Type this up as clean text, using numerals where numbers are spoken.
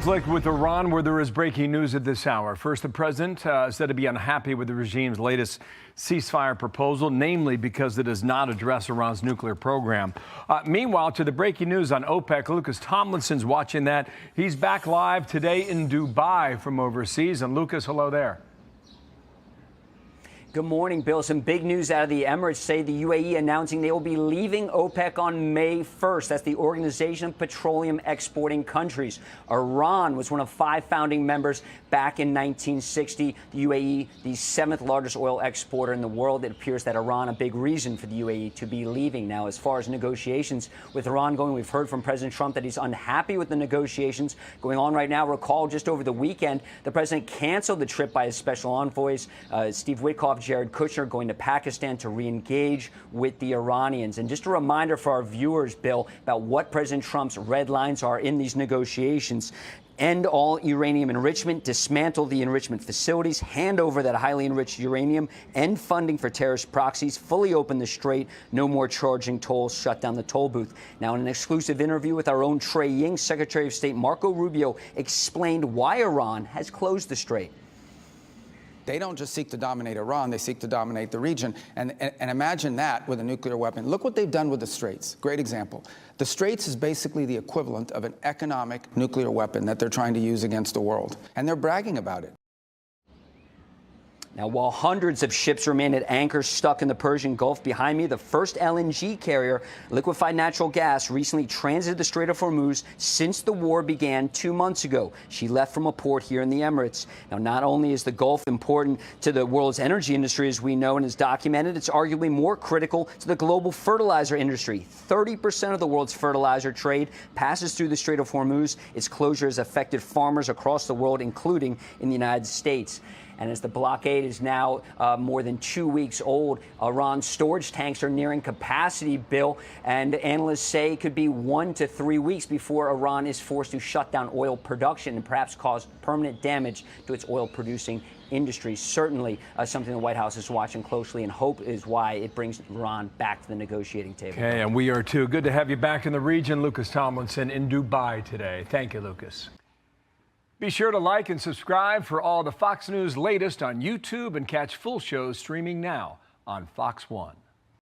Conflict with Iran, where there is breaking news at this hour. First, the president said to be unhappy with the regime's latest ceasefire proposal, namely because it does not address Iran's nuclear program. Meanwhile, to the breaking news on OPEC, Lucas Tomlinson's watching that. He's back live today in Dubai from overseas. And Lucas, hello there. Good morning, Bill. Some big news out of the Emirates. Say the UAE announcing they will be leaving OPEC on May 1st. That's the Organization of Petroleum Exporting Countries. Iran was one of 5 founding members back in 1960. The UAE, the 7th largest oil exporter in the world. It appears that Iran, a big reason for the UAE to be leaving. Now, as far as negotiations with Iran going, we've heard from President Trump that he's unhappy with the negotiations going on right now. Recall just over the weekend, the president canceled the trip by his special envoys, Steve Witkoff, Jared Kushner, going to Pakistan to re-engage with the Iranians. And just a reminder for our viewers, Bill, about what President Trump's red lines are in these negotiations. End all uranium enrichment, dismantle the enrichment facilities, hand over that highly enriched uranium, end funding for terrorist proxies, fully open the strait, no more charging tolls, shut down the toll booth. Now, in an exclusive interview with our own Trey Ying, Secretary of State Marco Rubio explained why Iran has closed the strait. They don't just seek to dominate Iran, they seek to dominate the region. And imagine that with a nuclear weapon. Look what they've done with the Straits. Great example. The Straits is basically the equivalent of an economic nuclear weapon that they're trying to use against the world. And they're bragging about it. Now, while hundreds of ships remain at anchor stuck in the Persian Gulf, behind me, the first LNG carrier, liquefied natural gas, recently transited the Strait of Hormuz since the war began 2 months ago. She left from a port here in the Emirates. Now, not only is the Gulf important to the world's energy industry, as we know and is documented, it's arguably more critical to the global fertilizer industry. 30% of the world's fertilizer trade passes through the Strait of Hormuz. Its closure has affected farmers across the world, including in the United States. And as the blockade is now more than 2 weeks old, Iran's storage tanks are nearing capacity, Bill, and analysts say it could be 1 to 3 weeks before Iran is forced to shut down oil production and perhaps cause permanent damage to its oil-producing industry. Certainly something the White House is watching closely, and hope is why it brings Iran back to the negotiating table. Okay, and we are too. Good to have you back in the region, Lucas Tomlinson in Dubai today. Thank you, Lucas. Be sure to like and subscribe for all the Fox News latest on YouTube and catch full shows streaming now on Fox One.